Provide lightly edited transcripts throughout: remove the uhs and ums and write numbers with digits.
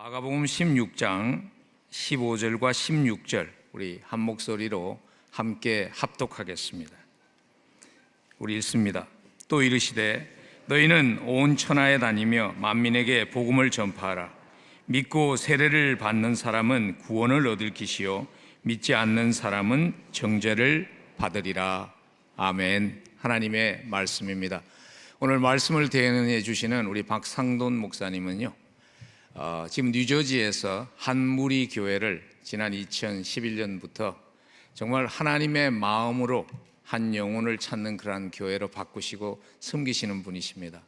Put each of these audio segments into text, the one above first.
마가복음 16장 15절과 16절 우리 한 목소리로 함께 합독하겠습니다. 우리 읽습니다. 또 이르시되 너희는 온 천하에 다니며 만민에게 복음을 전파하라. 믿고 세례를 받는 사람은 구원을 얻을 것이요 믿지 않는 사람은 정죄를 받으리라. 아멘. 하나님의 말씀입니다. 오늘 말씀을 대행해 주시는 우리 박상돈 목사님은요, 지금 뉴저지에서 한무리 교회를 지난 2011년부터 정말 하나님의 마음으로 한 영혼을 찾는 그러한 교회로 바꾸시고 섬기시는 분이십니다.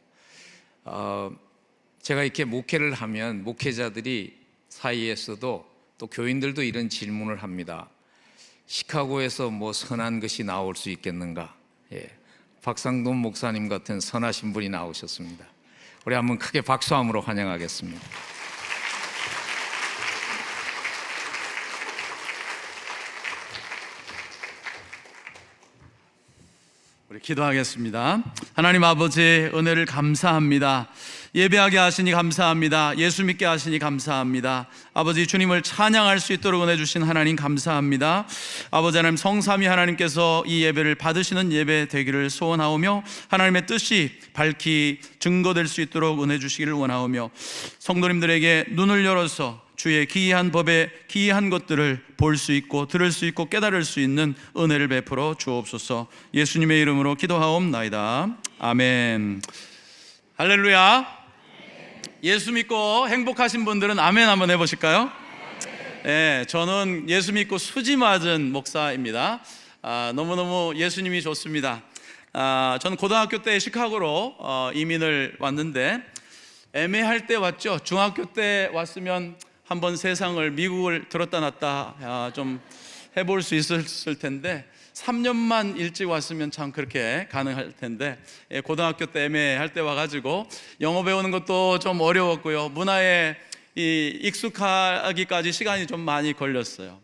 제가 이렇게 목회를 하면 목회자들이 사이에서도 또 교인들도 이런 질문을 합니다. 시카고에서 뭐 선한 것이 나올 수 있겠는가? 박상돈 목사님 같은 선하신 분이 나오셨습니다. 우리 한번 크게 박수함으로 환영하겠습니다. 우리 기도하겠습니다. 하나님 아버지, 은혜를 감사합니다. 예배하게 하시니 감사합니다. 예수 믿게 하시니 감사합니다. 아버지, 주님을 찬양할 수 있도록 은혜 주신 하나님 감사합니다. 아버지 하나님, 성삼위 하나님께서 이 예배를 받으시는 예배 되기를 소원하오며 하나님의 뜻이 밝히 증거될 수 있도록 은혜 주시기를 원하오며 성도님들에게 눈을 열어서 주의 기이한 법에 기이한 것들을 볼 수 있고 들을 수 있고 깨달을 수 있는 은혜를 베풀어 주옵소서. 예수님의 이름으로 기도하옵나이다. 아멘. 할렐루야. 예수 믿고 행복하신 분들은 아멘 한번 해보실까요? 네, 저는 예수 믿고 수지 맞은 목사입니다. 너무너무 예수님이 좋습니다. 저는 고등학교 때 시카고로 이민을 왔는데 애매할 때 왔죠. 중학교 때 왔으면 한번 세상을, 미국을 들었다 놨다 좀 해볼 수 있었을 텐데 3년만 일찍 왔으면 참 그렇게 가능할 텐데 고등학교 때 애매할 때 와가지고 영어 배우는 것도 좀 어려웠고요, 문화에 익숙하기까지 시간이 좀 많이 걸렸어요.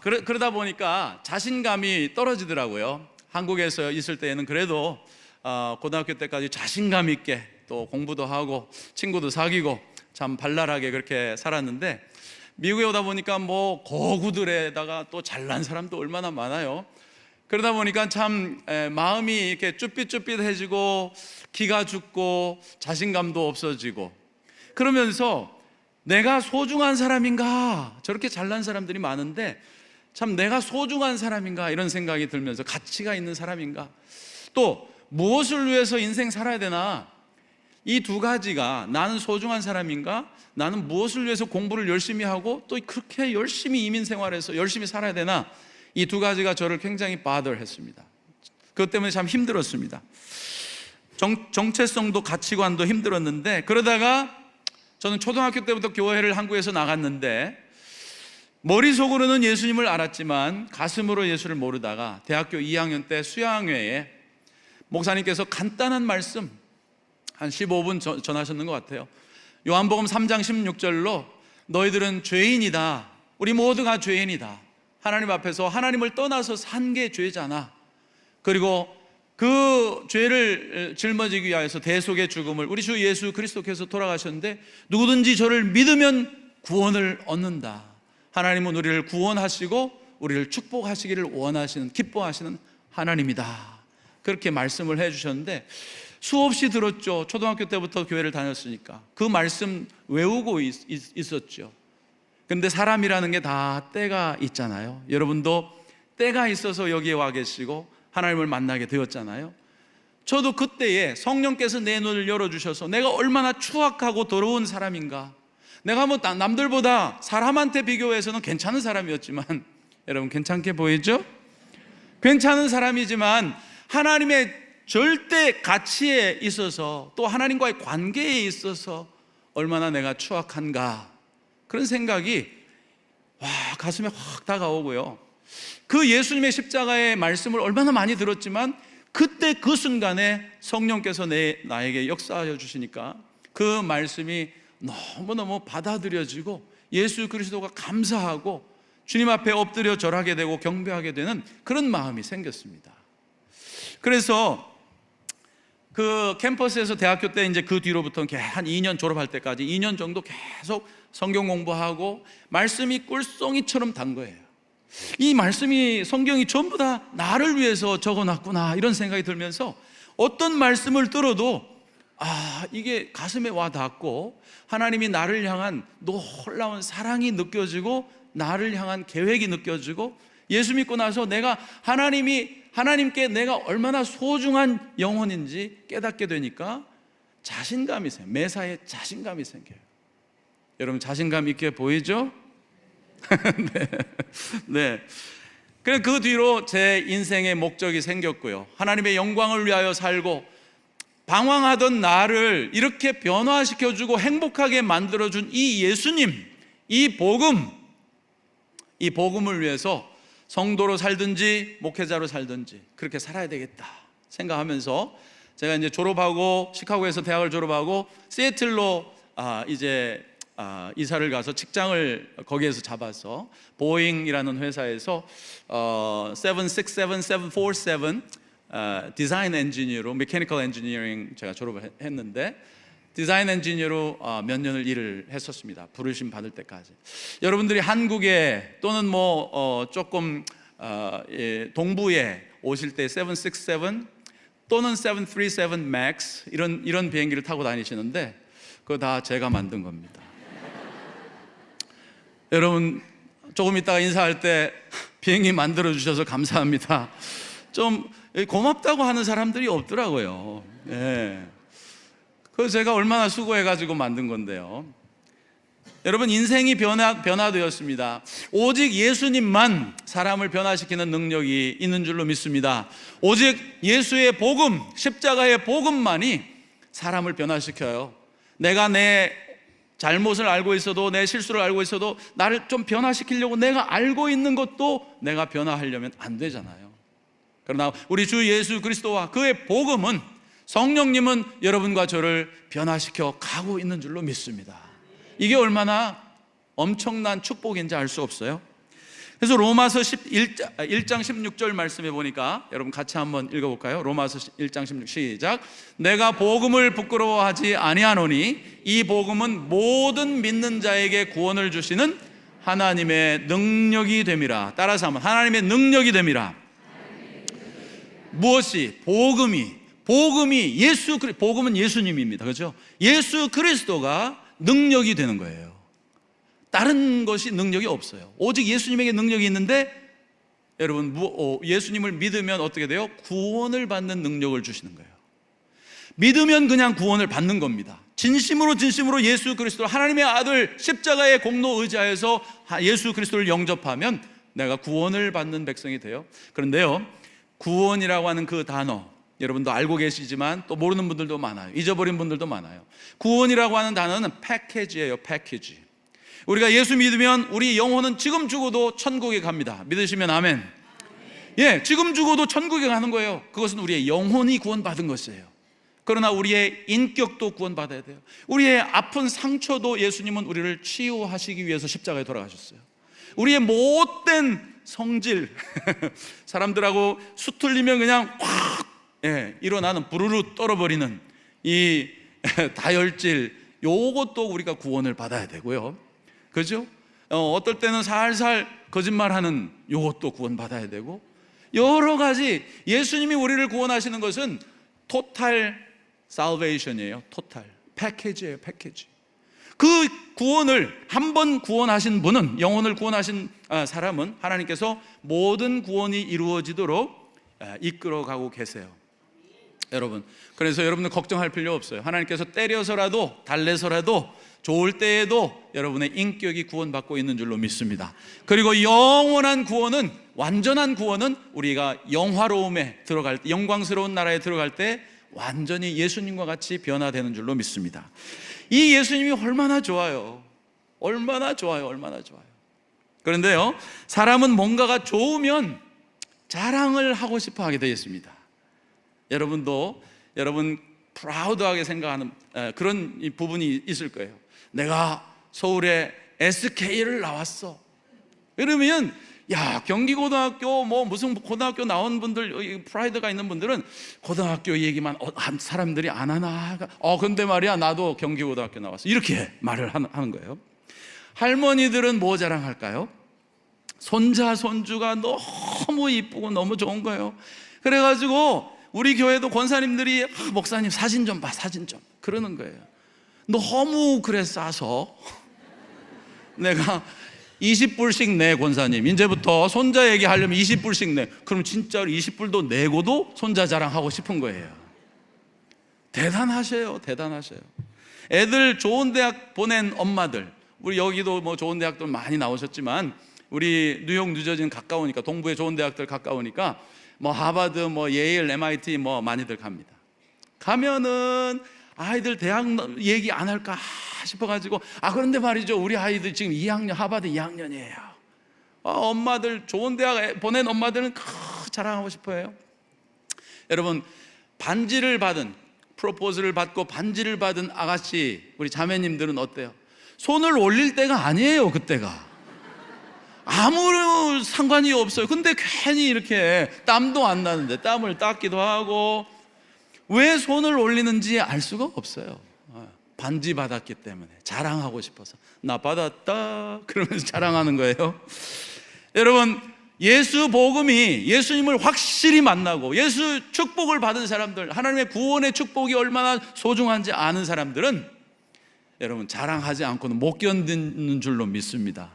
그러다 보니까 자신감이 떨어지더라고요. 한국에서 있을 때에는 그래도 고등학교 때까지 자신감 있게 또 공부도 하고 친구도 사귀고 참 발랄하게 그렇게 살았는데 미국에 오다 보니까 뭐 거구들에다가 또 잘난 사람도 얼마나 많아요. 그러다 보니까 참 마음이 이렇게 쭈삣쭈삣해지고 기가 죽고 자신감도 없어지고, 그러면서 내가 소중한 사람인가, 저렇게 잘난 사람들이 많은데 참 내가 소중한 사람인가 이런 생각이 들면서 가치가 있는 사람인가, 또 무엇을 위해서 인생 살아야 되나, 이 두 가지가 나는 소중한 사람인가, 나는 무엇을 위해서 공부를 열심히 하고 또 그렇게 열심히 이민 생활에서 열심히 살아야 되나, 이 두 가지가 저를 굉장히 bothered했습니다. 그것 때문에 참 힘들었습니다. 정체성도 가치관도 힘들었는데, 그러다가 저는 초등학교 때부터 교회를 한국에서 나갔는데 머릿속으로는 예수님을 알았지만 가슴으로 예수를 모르다가 대학교 2학년 때 수양회에 목사님께서 간단한 말씀 한 15분 전하셨는 것 같아요. 요한복음 3장 16절로 너희들은 죄인이다, 우리 모두가 죄인이다, 하나님 앞에서 하나님을 떠나서 산 게 죄잖아, 그리고 그 죄를 짊어지기 위해서 대속의 죽음을 우리 주 예수 그리스도께서 돌아가셨는데 누구든지 저를 믿으면 구원을 얻는다, 하나님은 우리를 구원하시고 우리를 축복하시기를 원하시는, 기뻐하시는 하나님이다, 그렇게 말씀을 해주셨는데 수없이 들었죠. 초등학교 때부터 교회를 다녔으니까 그 말씀 외우고 있었죠. 근데 사람이라는 게 다 때가 있잖아요. 여러분도 때가 있어서 여기에 와 계시고 하나님을 만나게 되었잖아요. 저도 그때에 성령께서 내 눈을 열어주셔서 내가 얼마나 추악하고 더러운 사람인가, 내가 뭐 남들보다 사람한테 비교해서는 괜찮은 사람이었지만, 여러분 괜찮게 보이죠? 괜찮은 사람이지만 하나님의 절대 가치에 있어서 또 하나님과의 관계에 있어서 얼마나 내가 추악한가, 그런 생각이 가슴에 확 다가오고요, 그 예수님의 십자가의 말씀을 얼마나 많이 들었지만 그때 그 순간에 성령께서 나에게 역사하여 주시니까 그 말씀이 너무너무 받아들여지고 예수 그리스도가 감사하고 주님 앞에 엎드려 절하게 되고 경배하게 되는 그런 마음이 생겼습니다. 그래서 그 캠퍼스에서 대학교 때 이제 그 뒤로부터는 한 2년 졸업할 때까지 2년 정도 계속 성경 공부하고 말씀이 꿀송이처럼 단 거예요. 이 말씀이, 성경이 전부 다 나를 위해서 적어놨구나 이런 생각이 들면서 어떤 말씀을 들어도 이게 가슴에 와 닿고 하나님이 나를 향한 놀라운 사랑이 느껴지고 나를 향한 계획이 느껴지고 예수 믿고 나서 내가 하나님께 내가 얼마나 소중한 영혼인지 깨닫게 되니까 자신감이 생겨요. 매사에 자신감이 생겨요. 여러분 자신감 있게 보이죠? 네. 그래 그 뒤로 제 인생의 목적이 생겼고요. 하나님의 영광을 위하여 살고 방황하던 나를 이렇게 변화시켜주고 행복하게 만들어준 이 예수님, 이 복음을 위해서 성도로 살든지 목회자로 살든지 그렇게 살아야 되겠다 생각하면서 제가 이제 졸업하고 시카고에서 대학을 졸업하고 시애틀로 이사를 가서 직장을 거기에서 잡아서 보잉이라는 회사에서 747 디자인 엔지니어로 메커니컬 엔지니어링 제가 졸업을 했는데 디자인 엔지니어로 몇 년을 일을 했었습니다. 부르심 받을 때까지. 여러분들이 한국에 또는 조금 동부에 오실 때 767 또는 737 MAX 이런 비행기를 타고 다니시는데 그거 다 제가 만든 겁니다. 여러분 조금 있다가 인사할 때 비행기 만들어 주셔서 감사합니다. 좀 고맙다고 하는 사람들이 없더라고요. 네. 그래서 제가 얼마나 수고해가지고 만든 건데요. 여러분 인생이 변화되었습니다. 오직 예수님만 사람을 변화시키는 능력이 있는 줄로 믿습니다. 오직 예수의 복음, 십자가의 복음만이 사람을 변화시켜요. 내가 내 잘못을 알고 있어도 내 실수를 알고 있어도 나를 좀 변화시키려고 내가 알고 있는 것도 내가 변화하려면 안 되잖아요. 그러나 우리 주 예수 그리스도와 그의 복음은 성령님은 여러분과 저를 변화시켜 가고 있는 줄로 믿습니다. 이게 얼마나 엄청난 축복인지 알 수 없어요. 그래서 로마서 1장 16절 말씀해 보니까 여러분 같이 한번 읽어볼까요? 로마서 1장 16 시작. 내가 복음을 부끄러워하지 아니하노니 이 복음은 모든 믿는 자에게 구원을 주시는 하나님의 능력이 됨이라. 따라서 한번 하나님의 능력이 됨이라. 무엇이? 복음은 예수님입니다. 그렇죠? 예수 그리스도가 능력이 되는 거예요. 다른 것이 능력이 없어요. 오직 예수님에게 능력이 있는데 여러분 예수님을 믿으면 어떻게 돼요? 구원을 받는 능력을 주시는 거예요. 믿으면 그냥 구원을 받는 겁니다. 진심으로 예수 그리스도 하나님의 아들 십자가의 공로 의지하여서 예수 그리스도를 영접하면 내가 구원을 받는 백성이 돼요. 그런데요, 구원이라고 하는 그 단어 여러분도 알고 계시지만 또 모르는 분들도 많아요. 잊어버린 분들도 많아요. 구원이라고 하는 단어는 패키지예요. 패키지. 우리가 예수 믿으면 우리 영혼은 지금 죽어도 천국에 갑니다. 믿으시면 아멘. 예, 지금 죽어도 천국에 가는 거예요. 그것은 우리의 영혼이 구원받은 것이에요. 그러나 우리의 인격도 구원받아야 돼요. 우리의 아픈 상처도 예수님은 우리를 치유하시기 위해서 십자가에 돌아가셨어요. 우리의 못된 성질 사람들하고 수틀리면 그냥 확 일어나는 부르르 떨어버리는 이 다혈질, 요것도 우리가 구원을 받아야 되고요. 그죠? 어떨 때는 살살 거짓말하는 요것도 구원받아야 되고 여러 가지. 예수님이 우리를 구원하시는 것은 토탈 살베이션이에요. 토탈 패키지예요. 패키지. 그 구원을 한 번 구원하신 분은, 영혼을 구원하신 사람은 하나님께서 모든 구원이 이루어지도록 이끌어가고 계세요. 여러분, 그래서 여러분들 걱정할 필요 없어요. 하나님께서 때려서라도 달래서라도 좋을 때에도 여러분의 인격이 구원받고 있는 줄로 믿습니다. 그리고 영원한 구원은, 완전한 구원은 우리가 영화로움에 들어갈 때, 영광스러운 나라에 들어갈 때 완전히 예수님과 같이 변화되는 줄로 믿습니다. 이 예수님이 얼마나 좋아요. 얼마나 좋아요. 얼마나 좋아요. 그런데요, 사람은 뭔가가 좋으면 자랑을 하고 싶어 하게 되겠습니다. 여러분도 여러분 프라우드하게 생각하는 그런 부분이 있을 거예요. 내가 서울에 SK를 나왔어. 그러면 야, 경기고등학교 뭐 무슨 고등학교 나온 분들, 프라이드가 있는 분들은 고등학교 얘기만 사람들이 안 하나. 근데 말이야, 나도 경기고등학교 나왔어. 이렇게 말을 하는 거예요. 할머니들은 뭐 자랑할까요? 손자, 손주가 너무 이쁘고 너무 좋은 거예요. 그래가지고 우리 교회도 권사님들이 목사님 사진 좀 봐, 사진 좀 그러는 거예요. 너무 그래 싸서 내가 20불씩 내, 권사님 이제부터 손자 얘기하려면 20불씩 내. 그럼 진짜로 20불도 내고도 손자 자랑하고 싶은 거예요. 대단하셔요, 대단하셔요. 애들 좋은 대학 보낸 엄마들, 우리 여기도 뭐 좋은 대학들 많이 나오셨지만 우리 뉴욕, 뉴저지는 가까우니까, 동부에 좋은 대학들 가까우니까 뭐 하버드, 뭐 예일, MIT 뭐 많이들 갑니다. 가면은 아이들 대학 얘기 안 할까 싶어가지고, 그런데 말이죠, 우리 아이들 지금 2학년, 하버드 2학년이에요. 엄마들, 좋은 대학 보낸 엄마들은 자랑하고 싶어요. 여러분, 반지를 받은, 프로포즈를 받고 반지를 받은 아가씨, 우리 자매님들은 어때요? 손을 올릴 때가 아니에요, 그때가. 아무 상관이 없어요. 근데 괜히 이렇게 땀도 안 나는데 땀을 닦기도 하고, 왜 손을 올리는지 알 수가 없어요. 반지 받았기 때문에 자랑하고 싶어서, 나 받았다 그러면서 자랑하는 거예요. 여러분, 예수 복음이, 예수님을 확실히 만나고 예수 축복을 받은 사람들, 하나님의 구원의 축복이 얼마나 소중한지 아는 사람들은 여러분 자랑하지 않고는 못 견디는 줄로 믿습니다.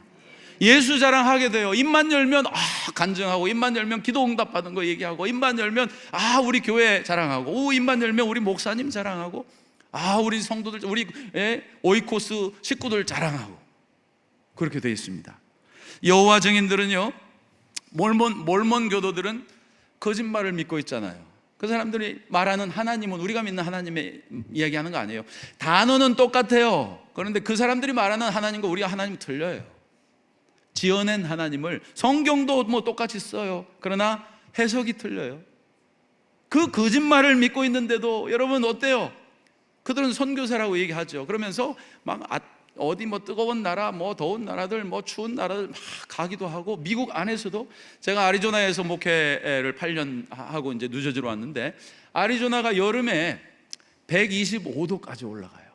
예수 자랑하게 돼요. 입만 열면 간증하고, 입만 열면 기도 응답 받은 거 얘기하고, 입만 열면 우리 교회 자랑하고, 입만 열면 우리 목사님 자랑하고, 우리 성도들, 우리 오이코스 식구들 자랑하고, 그렇게 되어 있습니다. 여호와 증인들은요, 몰몬 교도들은 거짓말을 믿고 있잖아요. 그 사람들이 말하는 하나님은 우리가 믿는 하나님의 이야기하는 거 아니에요. 단어는 똑같아요. 그런데 그 사람들이 말하는 하나님과 우리가 하나님 틀려요. 지어낸 하나님을, 성경도 뭐 똑같이 써요. 그러나 해석이 틀려요. 그 거짓말을 믿고 있는데도 여러분 어때요? 그들은 선교사라고 얘기하죠. 그러면서 막 어디 뭐 뜨거운 나라, 뭐 더운 나라들, 뭐 추운 나라들 막 가기도 하고, 미국 안에서도, 제가 아리조나에서 목회를 8년 하고 이제 뉴저지로 왔는데, 아리조나가 여름에 125도까지 올라가요.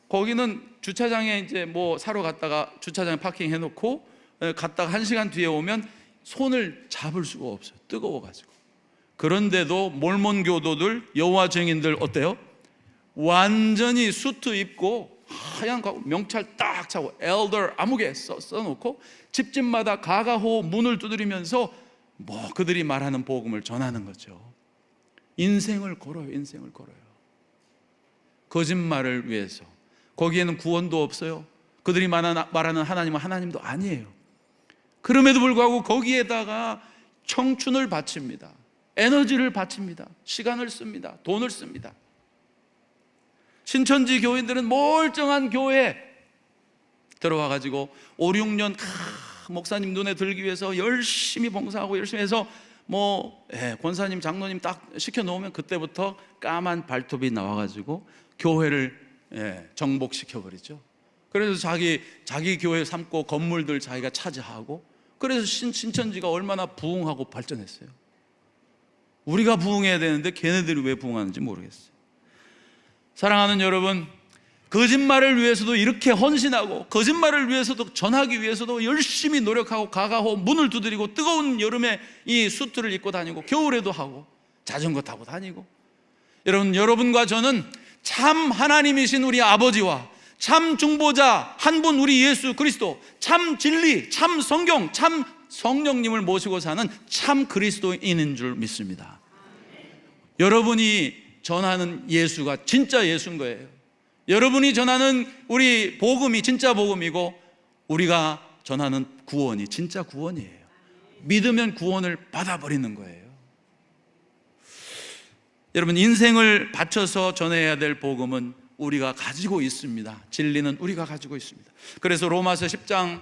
거기는 주차장에 이제 뭐 사러 갔다가 주차장에 파킹 해놓고 갔다가 1시간 뒤에 오면 손을 잡을 수가 없어요, 뜨거워가지고. 그런데도 몰몬 교도들, 여호와 증인들 어때요? 완전히 수트 입고 하얀 명찰 딱 차고 엘더 아무개 써놓고 집집마다 가가호 문을 두드리면서 뭐 그들이 말하는 복음을 전하는 거죠. 인생을 걸어요, 인생을 걸어요. 거짓말을 위해서. 거기에는 구원도 없어요. 그들이 말하는 하나님은 하나님도 아니에요. 그럼에도 불구하고 거기에다가 청춘을 바칩니다. 에너지를 바칩니다. 시간을 씁니다. 돈을 씁니다. 신천지 교인들은 멀쩡한 교회에 들어와가지고 5, 6년 목사님 눈에 들기 위해서 열심히 봉사하고 열심히 해서 권사님, 장로님 딱 시켜놓으면 그때부터 까만 발톱이 나와가지고 교회를 정복시켜버리죠. 그래서 자기 교회 삼고 건물들 자기가 차지하고, 그래서 신천지가 얼마나 부흥하고 발전했어요. 우리가 부흥해야 되는데 걔네들이 왜 부흥하는지 모르겠어요. 사랑하는 여러분, 거짓말을 위해서도 이렇게 헌신하고, 거짓말을 위해서도 전하기 위해서도 열심히 노력하고 가가호 문을 두드리고, 뜨거운 여름에 이 수트를 입고 다니고, 겨울에도 하고, 자전거 타고 다니고. 여러분과 저는 참 하나님이신 우리 아버지와 참 중보자 한 분 우리 예수 그리스도, 참 진리, 참 성경, 참 성령님을 모시고 사는 참 그리스도인인 줄 믿습니다. 여러분이 전하는 예수가 진짜 예수인 거예요. 여러분이 전하는 우리 복음이 진짜 복음이고, 우리가 전하는 구원이 진짜 구원이에요. 믿으면 구원을 받아버리는 거예요. 여러분, 인생을 바쳐서 전해야 될 복음은 우리가 가지고 있습니다. 진리는 우리가 가지고 있습니다. 그래서 로마서 10장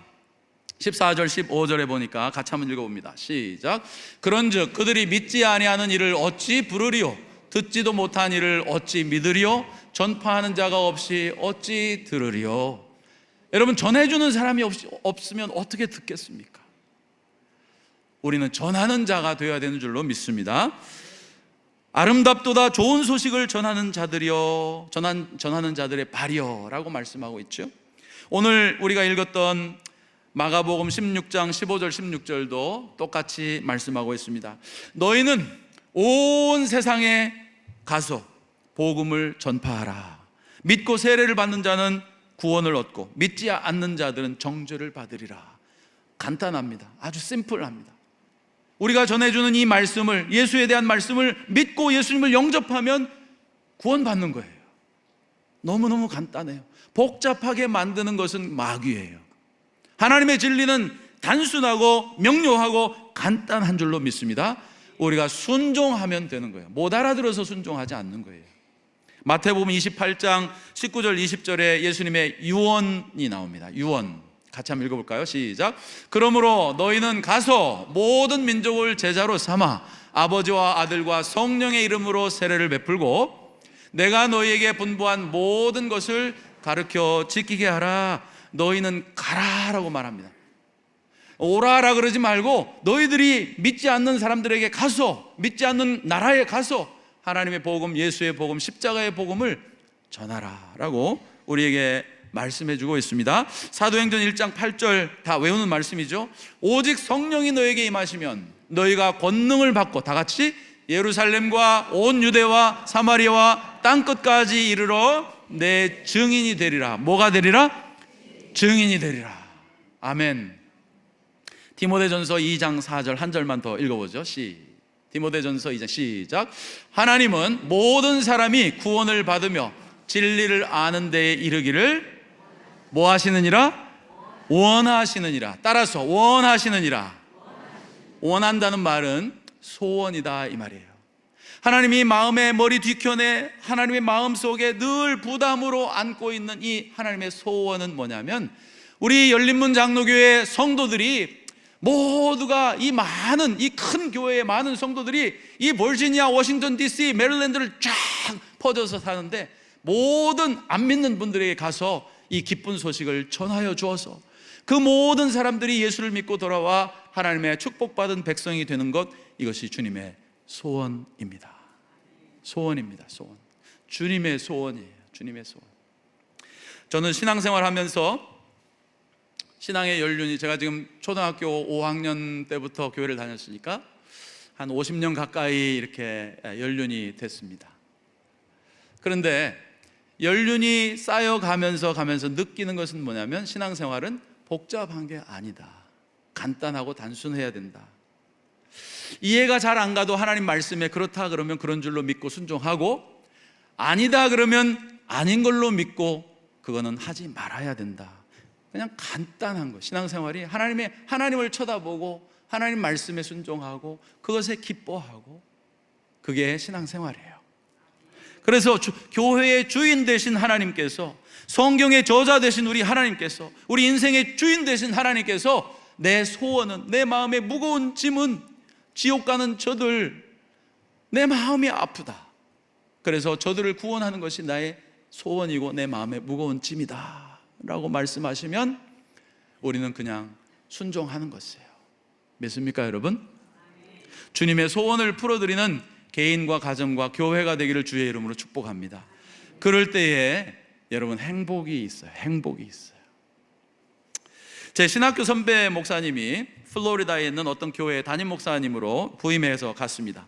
14절 15절에 보니까 같이 한번 읽어봅니다. 시작. 그런즉 그들이 믿지 아니하는 일을 어찌 부르리요? 듣지도 못한 일을 어찌 믿으리요? 전파하는 자가 없이 어찌 들으리요? 여러분, 전해주는 사람이 없으면 어떻게 듣겠습니까? 우리는 전하는 자가 되어야 되는 줄로 믿습니다. 아름답도다 좋은 소식을 전하는 자들이여, 전하는 자들의 발이여 라고 말씀하고 있죠. 오늘 우리가 읽었던 마가복음 16장 15절 16절도 똑같이 말씀하고 있습니다. 너희는 온 세상에 가서 복음을 전파하라. 믿고 세례를 받는 자는 구원을 얻고 믿지 않는 자들은 정죄를 받으리라. 간단합니다. 아주 심플합니다. 우리가 전해주는 이 말씀을, 예수에 대한 말씀을 믿고 예수님을 영접하면 구원받는 거예요. 너무너무 간단해요. 복잡하게 만드는 것은 마귀예요. 하나님의 진리는 단순하고 명료하고 간단한 줄로 믿습니다. 우리가 순종하면 되는 거예요. 못 알아들어서 순종하지 않는 거예요. 마태복음 28장 19절 20절에 예수님의 유언이 나옵니다. 유언 같이 한번 읽어볼까요? 시작. 그러므로 너희는 가서 모든 민족을 제자로 삼아 아버지와 아들과 성령의 이름으로 세례를 베풀고 내가 너희에게 분부한 모든 것을 가르쳐 지키게 하라. 너희는 가라라고 말합니다. 오라라 그러지 말고 너희들이 믿지 않는 사람들에게 가서, 믿지 않는 나라에 가서 하나님의 복음, 예수의 복음, 십자가의 복음을 전하라라고 우리에게 말씀해 주고 있습니다. 사도행전 1장 8절 다 외우는 말씀이죠. 오직 성령이 너에게 임하시면 너희가 권능을 받고, 다 같이 예루살렘과 온 유대와 사마리아와 땅끝까지 이르러 내 증인이 되리라. 뭐가 되리라? 증인이 되리라. 아멘. 디모데전서 2장 4절 한 절만 더 읽어보죠. 디모데전서 2장 시작. 하나님은 모든 사람이 구원을 받으며 진리를 아는 데에 이르기를 뭐 하시느니라? 원하시느니라. 따라서 원하시느니라. 원한다는 말은 소원이다 이 말이에요. 하나님이 마음의 머리 뒤편에 하나님의 마음 속에 늘 부담으로 안고 있는 이 하나님의 소원은 뭐냐면, 우리 열린문 장로교회 성도들이 모두가 이 많은, 이 큰 교회의 많은 성도들이 이 버지니아, 워싱턴 DC, 메릴랜드를 쫙 퍼져서 사는데, 모든 안 믿는 분들에게 가서 이 기쁜 소식을 전하여 주어서 그 모든 사람들이 예수를 믿고 돌아와 하나님의 축복받은 백성이 되는 것, 이것이 주님의 소원입니다. 소원입니다. 소원. 주님의 소원이에요. 주님의 소원. 저는 신앙생활 하면서 신앙의 연륜이, 제가 지금 초등학교 5학년 때부터 교회를 다녔으니까 한 50년 가까이 이렇게 연륜이 됐습니다. 그런데 연륜이 쌓여가면서 느끼는 것은 뭐냐면, 신앙생활은 복잡한 게 아니다. 간단하고 단순해야 된다. 이해가 잘 안 가도 하나님 말씀에 그렇다 그러면 그런 줄로 믿고 순종하고, 아니다 그러면 아닌 걸로 믿고 그거는 하지 말아야 된다. 그냥 간단한 거. 신앙생활이 하나님을 쳐다보고 하나님 말씀에 순종하고 그것에 기뻐하고, 그게 신앙생활이에요. 그래서 교회의 주인 되신 하나님께서, 성경의 저자 되신 우리 하나님께서, 우리 인생의 주인 되신 하나님께서 내 소원은, 내 마음의 무거운 짐은, 지옥 가는 저들, 내 마음이 아프다. 그래서 저들을 구원하는 것이 나의 소원이고 내 마음의 무거운 짐이다 라고 말씀하시면 우리는 그냥 순종하는 것이에요. 믿습니까 여러분? 주님의 소원을 풀어드리는 개인과 가정과 교회가 되기를 주의 이름으로 축복합니다. 그럴 때에 여러분 행복이 있어요. 행복이 있어요. 제 신학교 선배 목사님이 플로리다에 있는 어떤 교회 담임 목사님으로 부임해서 갔습니다.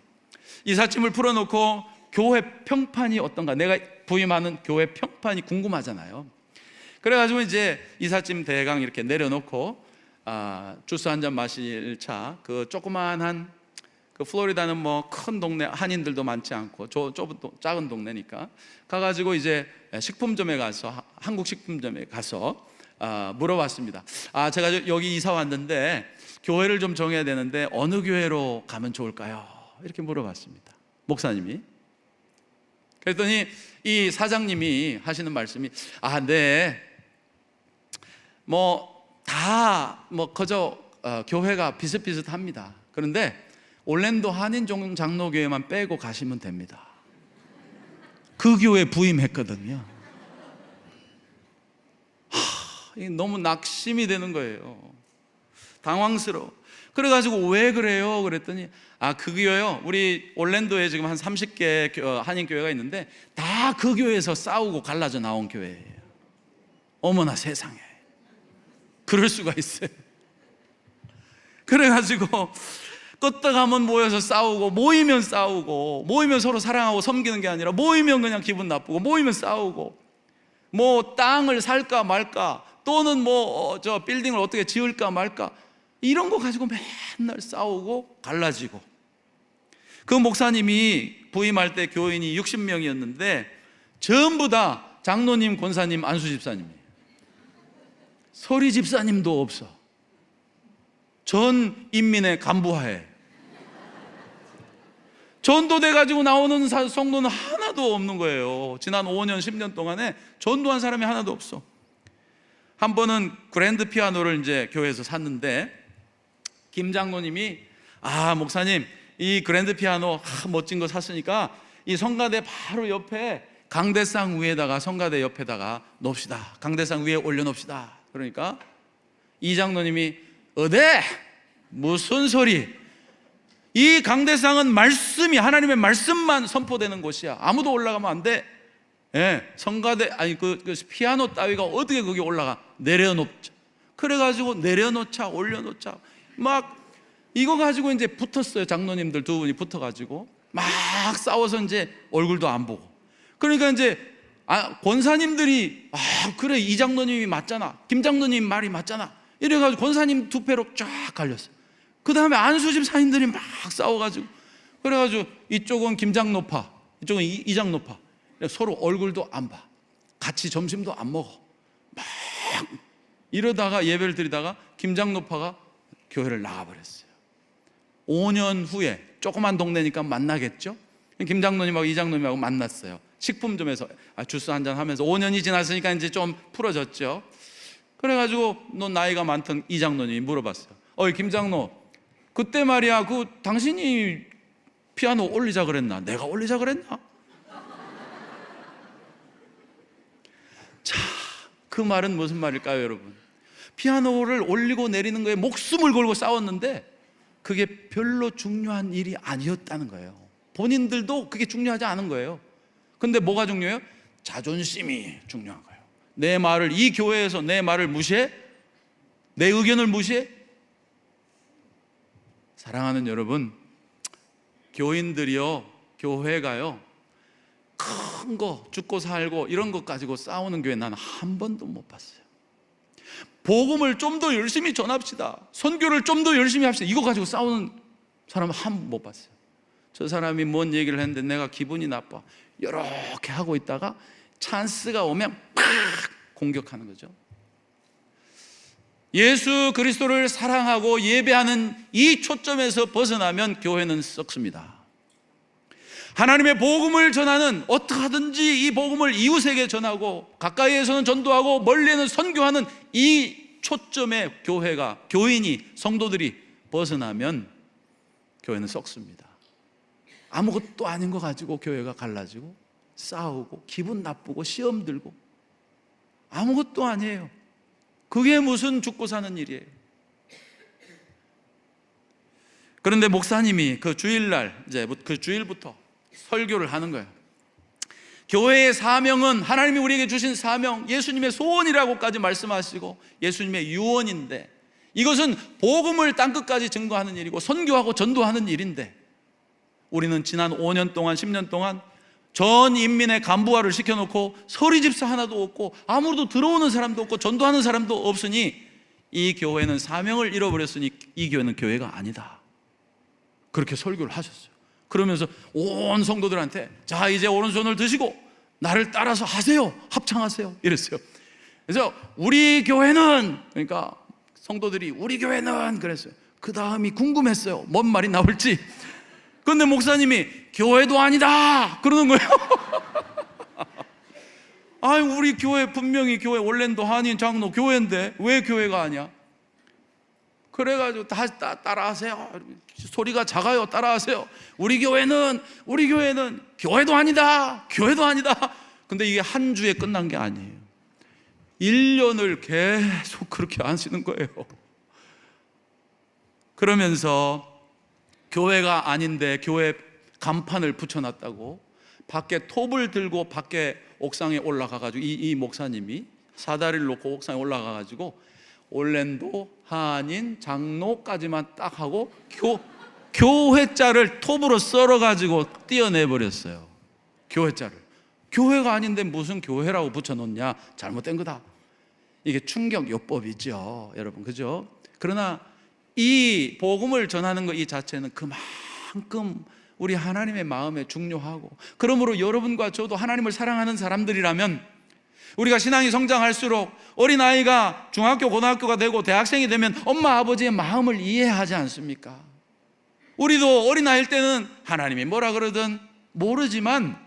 이삿짐을 풀어놓고 교회 평판이 어떤가, 내가 부임하는 교회 평판이 궁금하잖아요. 그래가지고 이제 이삿짐 대강 이렇게 내려놓고 주스 한 잔 마실 차, 그 조그만한, 그 플로리다는 뭐 큰 동네, 한인들도 많지 않고 작은 동네니까 가가지고 이제 식품점에 가서, 한국 식품점에 가서 물어봤습니다. 제가 여기 이사 왔는데 교회를 좀 정해야 되는데 어느 교회로 가면 좋을까요? 이렇게 물어봤습니다. 목사님이. 그랬더니 이 사장님이 하시는 말씀이, 네, 그저 교회가 비슷비슷합니다. 그런데 올랜도 한인 장로교회만 빼고 가시면 됩니다. 그 교회 부임했거든요. 너무 낙심이 되는 거예요. 당황스러워. 그래가지고 왜 그래요? 그랬더니 그 교회요, 우리 올랜도에 지금 한 30개 한인교회가 있는데 다 그 교회에서 싸우고 갈라져 나온 교회예요. 어머나 세상에, 그럴 수가 있어요. 그래가지고 껐다가면 모여서 싸우고, 모이면 싸우고, 모이면 서로 사랑하고 섬기는 게 아니라 모이면 그냥 기분 나쁘고, 모이면 싸우고, 뭐 땅을 살까 말까, 또는 뭐 저 빌딩을 어떻게 지을까 말까, 이런 거 가지고 맨날 싸우고 갈라지고. 그 목사님이 부임할 때 교인이 60명이었는데 전부 다 장로님, 권사님, 안수 집사님이에요. 서리 집사님도 없어. 전 인민의 간부하에 전도돼 가지고 나오는 성도는 하나도 없는 거예요. 지난 5년, 10년 동안에 전도한 사람이 하나도 없어. 한 번은 그랜드 피아노를 이제 교회에서 샀는데 김 장로님이 목사님, 이 그랜드 피아노 멋진 거 샀으니까 이 성가대 바로 옆에 강대상 위에다가, 성가대 옆에다가 놓읍시다. 강대상 위에 올려놓읍시다. 그러니까 이 장로님이 어데? 무슨 소리? 이 강대상은 말씀이, 하나님의 말씀만 선포되는 곳이야. 아무도 올라가면 안 돼. 성가대, 그 피아노 따위가 어떻게 거기 올라가? 내려놓자. 그래가지고 내려놓자, 올려놓자. 막 이거 가지고 이제 붙었어요. 장로님들 두 분이 붙어가지고 막 싸워서 이제 얼굴도 안 보고. 그러니까 이제 권사님들이 그래, 이 장로님이 맞잖아, 김 장로님 말이 맞잖아, 이래가지고 권사님 두 패로 쫙 갈렸어요. 그 다음에 안수집 사인들이 막 싸워가지고, 그래가지고 이쪽은 김장노파, 이쪽은 이장노파, 서로 얼굴도 안 봐, 같이 점심도 안 먹어. 막 이러다가 예배를 드리다가 김장노파가 교회를 나가버렸어요. 5년 후에 조그만 동네니까 만나겠죠. 김장로님하고 이장로님하고 만났어요. 식품점에서 주스 한잔 하면서. 5년이 지났으니까 이제 좀 풀어졌죠. 그래가지고 너 나이가 많던 이장로님이 물어봤어요. 김장로, 그때 말이야, 당신이 피아노 올리자 그랬나? 내가 올리자 그랬나? 자, 그 말은 무슨 말일까요, 여러분? 피아노를 올리고 내리는 거에 목숨을 걸고 싸웠는데 그게 별로 중요한 일이 아니었다는 거예요. 본인들도 그게 중요하지 않은 거예요. 근데 뭐가 중요해요? 자존심이 중요한 거예요. 내 말을, 이 교회에서 내 말을 무시해? 내 의견을 무시해? 사랑하는 여러분, 교인들이요, 교회가요, 큰 거, 죽고 살고 이런 것 가지고 싸우는 교회 나는 한 번도 못 봤어요. 복음을 좀 더 열심히 전합시다, 선교를 좀 더 열심히 합시다, 이거 가지고 싸우는 사람은 한 번 못 봤어요. 저 사람이 뭔 얘기를 했는데 내가 기분이 나빠, 이렇게 하고 있다가 찬스가 오면 팍 공격하는 거죠. 예수 그리스도를 사랑하고 예배하는 이 초점에서 벗어나면 교회는 썩습니다. 하나님의 복음을 전하는, 어떻게 하든지 이 복음을 이웃에게 전하고 가까이에서는 전도하고 멀리에는 선교하는 이 초점에 교회가, 교인이, 성도들이 벗어나면 교회는 썩습니다. 아무것도 아닌 거 가지고 교회가 갈라지고 싸우고 기분 나쁘고 시험 들고 아무것도 아니에요. 그게 무슨 죽고 사는 일이에요. 그런데 목사님이 그 주일날, 이제 그 주일부터 설교를 하는 거예요. 교회의 사명은 하나님이 우리에게 주신 사명, 예수님의 소원이라고까지 말씀하시고 예수님의 유언인데, 이것은 복음을 땅끝까지 증거하는 일이고 선교하고 전도하는 일인데, 우리는 지난 5년 동안 10년 동안 전 인민의 간부화를 시켜놓고 서리 집사 하나도 없고 아무도 들어오는 사람도 없고 전도하는 사람도 없으니 이 교회는 사명을 잃어버렸으니 이 교회는 교회가 아니다, 그렇게 설교를 하셨어요. 그러면서 온 성도들한테 자, 이제 오른손을 드시고 나를 따라서 하세요, 합창하세요, 이랬어요. 그래서 우리 교회는, 그러니까 성도들이 우리 교회는 그랬어요. 그 다음이 궁금했어요, 뭔 말이 나올지. 그런데 목사님이 교회도 아니다 그러는 거예요. 우리 교회 분명히 교회 올랜도 한인 장로 교회인데 왜 교회가 아니야? 그래가지고 다시 따라하세요. 소리가 작아요, 따라하세요. 우리 교회는 교회도 아니다, 교회도 아니다. 근데 이게 한 주에 끝난 게 아니에요. 1년을 계속 그렇게 하시는 거예요. 그러면서 교회가 아닌데 교회 간판을 붙여놨다고 밖에 톱을 들고 밖에 옥상에 올라가가지고 이 목사님이 사다리를 놓고 옥상에 올라가가지고 올랜도 한인 장로까지만 딱 하고 교회자를 톱으로 썰어가지고 띄어내버렸어요. 교회자를. 교회가 아닌데 무슨 교회라고 붙여놓냐? 잘못된 거다. 이게 충격요법이죠, 여러분, 그죠? 그러나 이 복음을 전하는 것 이 자체는 그만큼 우리 하나님의 마음에 중요하고, 그러므로 여러분과 저도 하나님을 사랑하는 사람들이라면 우리가 신앙이 성장할수록 어린아이가 중학교, 고등학교가 되고 대학생이 되면 엄마 아버지의 마음을 이해하지 않습니까? 우리도 어린아이일 때는 하나님이 뭐라 그러든 모르지만,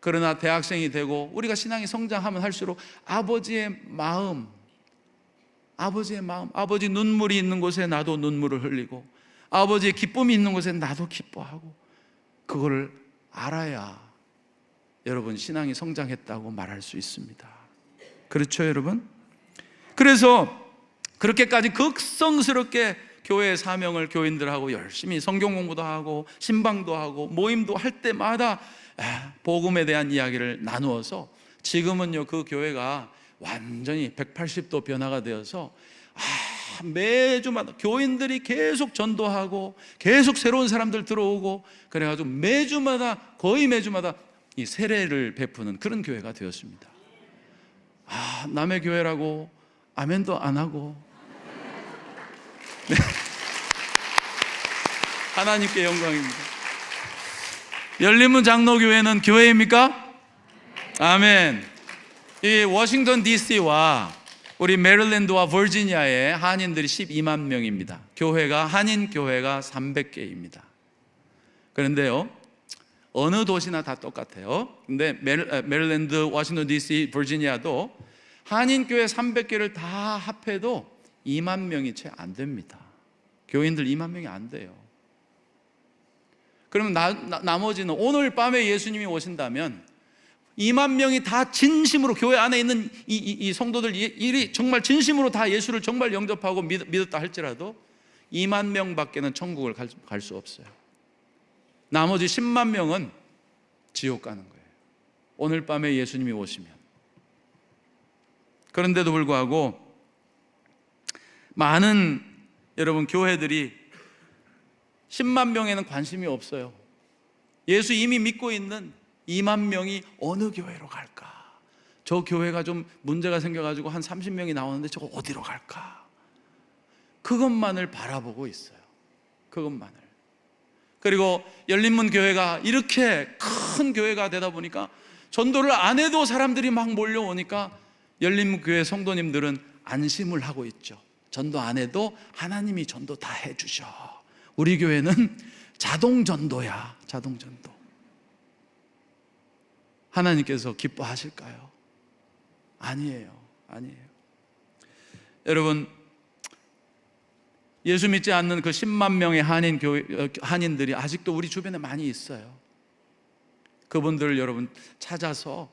그러나 대학생이 되고 우리가 신앙이 성장하면 할수록 아버지의 마음, 아버지 눈물이 있는 곳에 나도 눈물을 흘리고 아버지의 기쁨이 있는 곳에 나도 기뻐하고, 그거를 알아야 여러분 신앙이 성장했다고 말할 수 있습니다. 그렇죠, 여러분? 그래서 그렇게까지 극성스럽게 교회의 사명을 교인들하고 열심히 성경 공부도 하고 신방도 하고 모임도 할 때마다 복음에 대한 이야기를 나누어서 지금은요, 그 교회가 완전히 180도 변화가 되어서 매주마다 교인들이 계속 전도하고 계속 새로운 사람들 들어오고, 그래가지고 거의 매주마다 이 세례를 베푸는 그런 교회가 되었습니다. 남의 교회라고 아멘도 안 하고. 네. 하나님께 영광입니다. 열린문 장로교회는 교회입니까? 아멘. 이 워싱턴 DC와 우리 메릴랜드와 버지니아의 한인들이 12만 명입니다. 한인 교회가 300개입니다. 그런데요, 어느 도시나 다 똑같아요. 근데 메릴랜드, 워싱턴 DC, 버지니아도 한인 교회 300개를 다 합해도 2만 명이 채 안 됩니다. 교인들 2만 명이 안 돼요. 그러면 나머지는 오늘 밤에 예수님이 오신다면 2만 명이 다 진심으로, 교회 안에 있는 이 성도들이 정말 진심으로 다 예수를 정말 영접하고 믿었다 할지라도 2만 명밖에는 천국을 갈 수 없어요. 나머지 10만 명은 지옥 가는 거예요, 오늘 밤에 예수님이 오시면. 그런데도 불구하고 많은 여러분 교회들이 10만 명에는 관심이 없어요. 예수 이미 믿고 있는 2만 명이 어느 교회로 갈까? 저 교회가 좀 문제가 생겨가지고 한 30명이 나오는데 저거 어디로 갈까? 그것만을 바라보고 있어요. 그것만을. 그리고 열린문 교회가 이렇게 큰 교회가 되다 보니까 전도를 안 해도 사람들이 막 몰려오니까 열린문 교회 성도님들은 안심을 하고 있죠. 전도 안 해도 하나님이 전도 다 해주셔. 우리 교회는 자동 전도야, 자동 전도. 하나님께서 기뻐하실까요? 아니에요. 여러분, 예수 믿지 않는 그 10만 명의 한인들이 아직도 우리 주변에 많이 있어요. 그분들을 여러분 찾아서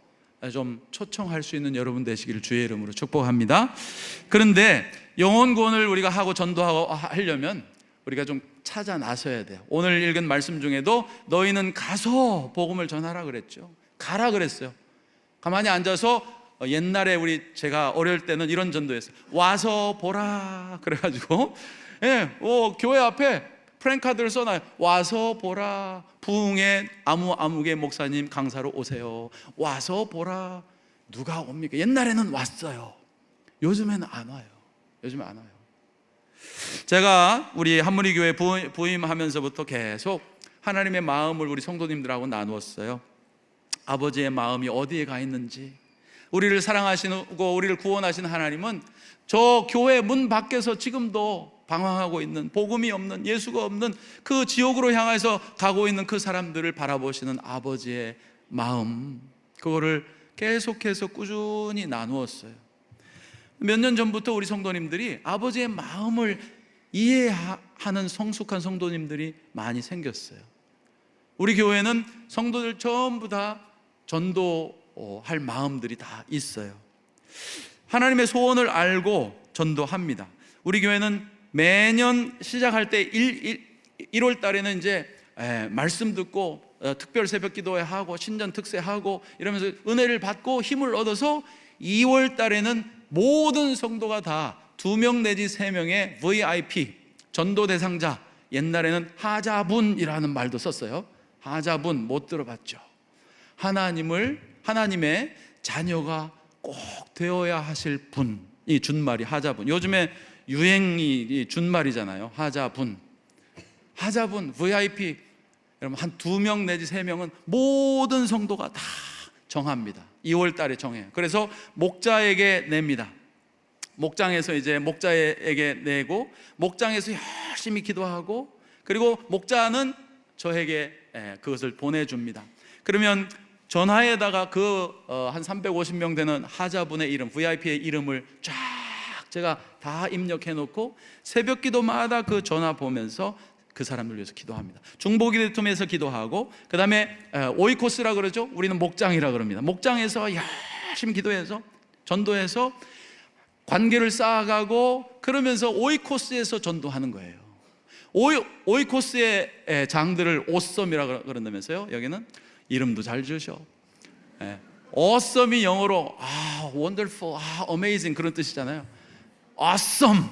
좀 초청할 수 있는 여러분 되시기를 주의 이름으로 축복합니다. 그런데 영혼 구원을 우리가 하고 전도하고 하려면 우리가 좀 찾아 나서야 돼요. 오늘 읽은 말씀 중에도 너희는 가서 복음을 전하라 그랬죠. 가라 그랬어요. 가만히 앉아서 옛날에 제가 어릴 때는 이런 전도였어요. 와서 보라 그래가지고 교회 앞에 프랭카드를 써놔요. 와서 보라, 부흥의 아무개 목사님 강사로 오세요. 와서 보라. 누가 옵니까? 옛날에는 왔어요. 요즘에는 안 와요. 제가 우리 한무리 교회 부임하면서부터 계속 하나님의 마음을 우리 성도님들하고 나누었어요. 아버지의 마음이 어디에 가 있는지, 우리를 사랑하시고 우리를 구원하신 하나님은 저 교회 문 밖에서 지금도 방황하고 있는, 복음이 없는, 예수가 없는 그 지옥으로 향해서 가고 있는 그 사람들을 바라보시는 아버지의 마음, 그거를 계속해서 꾸준히 나누었어요. 몇 년 전부터 우리 성도님들이 아버지의 마음을 이해하는 성숙한 성도님들이 많이 생겼어요. 우리 교회는 성도들 전부 다 전도할 마음들이 다 있어요. 하나님의 소원을 알고 전도합니다. 우리 교회는 매년 시작할 때 1월 달에는 이제 말씀 듣고 특별 새벽 기도회 하고 신전 특세 하고 이러면서 은혜를 받고 힘을 얻어서 2월 달에는 모든 성도가 다 2명 내지 3명의 VIP 전도 대상자, 옛날에는 하자분이라는 말도 썼어요. 하자분 못 들어봤죠? 하나님의 자녀가 꼭 되어야 하실 분이 준말이 하자분. 요즘에 유행이 준말이잖아요. 하자분 VIP. 여러분 한 2명 내지 3명은 모든 성도가 다 정합니다. 2월 달에 정해요. 그래서 목자에게 냅니다. 목장에서 이제 목자에게 내고 목장에서 열심히 기도하고 그리고 목자는 저에게 그것을 보내줍니다. 그러면 전화에다가 한 350명 되는 하자분의 이름, VIP의 이름을 쫙 제가 다 입력해 놓고 새벽 기도마다 그 전화 보면서 그 사람들 위해서 기도합니다. 중보기도팀에서 기도하고 그 다음에 오이코스라 그러죠. 우리는 목장이라 그럽니다. 목장에서 열심히 기도해서 전도해서 관계를 쌓아가고 그러면서 오이코스에서 전도하는 거예요. 오이코스의 장들을 오썸이라 그런다면서요. 여기는 이름도 잘 지으셔. 어썸이 영어로 wonderful, amazing 그런 뜻이잖아요. awesome.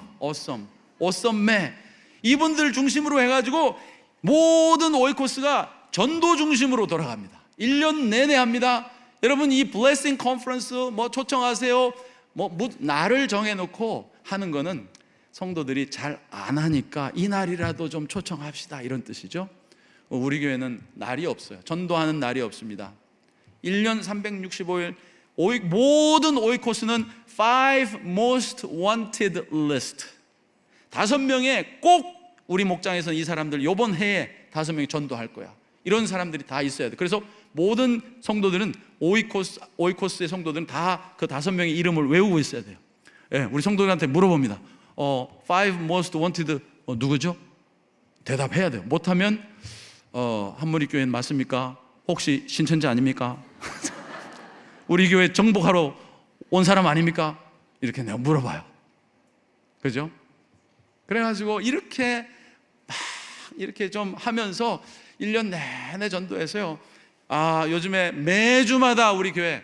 이분들 중심으로 해가지고 모든 오이코스가 전도 중심으로 돌아갑니다. 1년 내내 합니다. 여러분 이 블레싱 컨퍼런스 뭐 초청하세요. 날을 정해놓고 하는 거는 성도들이 잘 안 하니까 이 날이라도 좀 초청합시다 이런 뜻이죠. 우리 교회는 날이 없어요. 전도하는 날이 없습니다. 1년 365일 모든 오이코스는 5 most wanted list 5명에 꼭 우리 목장에서는 이 사람들 이번 해에 5명이 전도할 거야. 이런 사람들이 다 있어야 돼. 그래서 모든 성도들은 오이코스의 성도들은 다 그 5명의 이름을 외우고 있어야 돼요. 우리 성도들한테 물어봅니다. 5 most wanted 누구죠? 대답해야 돼요. 못하면 한무리교회는 맞습니까? 혹시 신천지 아닙니까? 우리 교회 정복하러 온 사람 아닙니까? 이렇게 내가 물어봐요. 그죠? 그래가지고 이렇게 좀 하면서 1년 내내 전도해서요. 요즘에 매주마다 우리 교회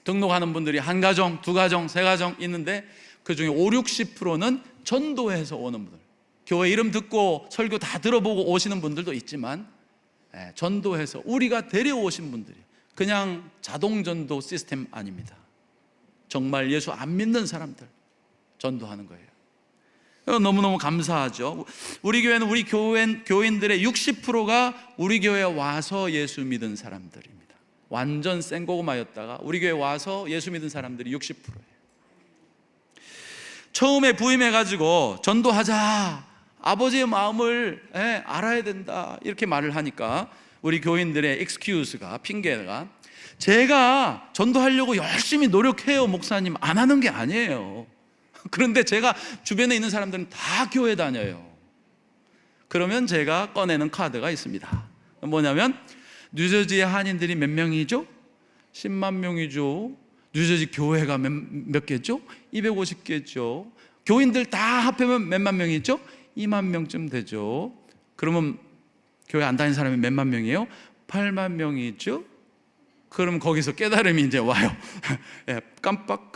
등록하는 분들이 1가정, 2가정, 3가정 있는데 그 중에 50-60%는 전도해서 오는 분들. 교회 이름 듣고 설교 다 들어보고 오시는 분들도 있지만 전도해서 우리가 데려오신 분들이 그냥 자동 전도 시스템 아닙니다. 정말 예수 안 믿는 사람들 전도하는 거예요. 너무너무 감사하죠. 우리 교회는 우리 교인들의 60%가 우리 교회에 와서 예수 믿은 사람들입니다. 완전 생고구마였다가 우리 교회에 와서 예수 믿은 사람들이 60%예요. 처음에 부임해가지고 전도하자, 아버지의 마음을 알아야 된다 이렇게 말을 하니까 우리 교인들의 excuse가, 핑계가 제가 전도하려고 열심히 노력해요 목사님, 안 하는 게 아니에요. 그런데 제가 주변에 있는 사람들은 다 교회 다녀요. 그러면 제가 꺼내는 카드가 있습니다. 뭐냐면 뉴저지의 한인들이 몇 명이죠? 10만 명이죠. 뉴저지 교회가 몇 개죠? 250개죠. 교인들 다 합하면 몇만 명이죠? 2만 명쯤 되죠. 그러면 교회 안 다니는 사람이 몇만 명이에요? 8만 명이죠. 그럼 거기서 깨달음이 이제 와요. 깜빡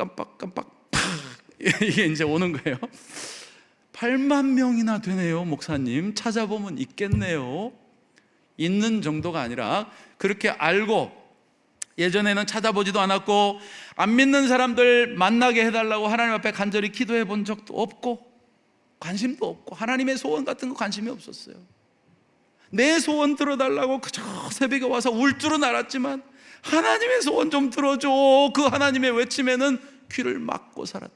이게 이제 오는 거예요. 8만 명이나 되네요 목사님. 찾아보면 있겠네요. 있는 정도가 아니라 그렇게 알고 예전에는 찾아보지도 않았고 안 믿는 사람들 만나게 해달라고 하나님 앞에 간절히 기도해 본 적도 없고 관심도 없고 하나님의 소원 같은 거 관심이 없었어요. 내 소원 들어달라고 그저 새벽에 와서 울 줄은 알았지만 하나님의 소원 좀 들어줘. 그 하나님의 외침에는 귀를 막고 살았다.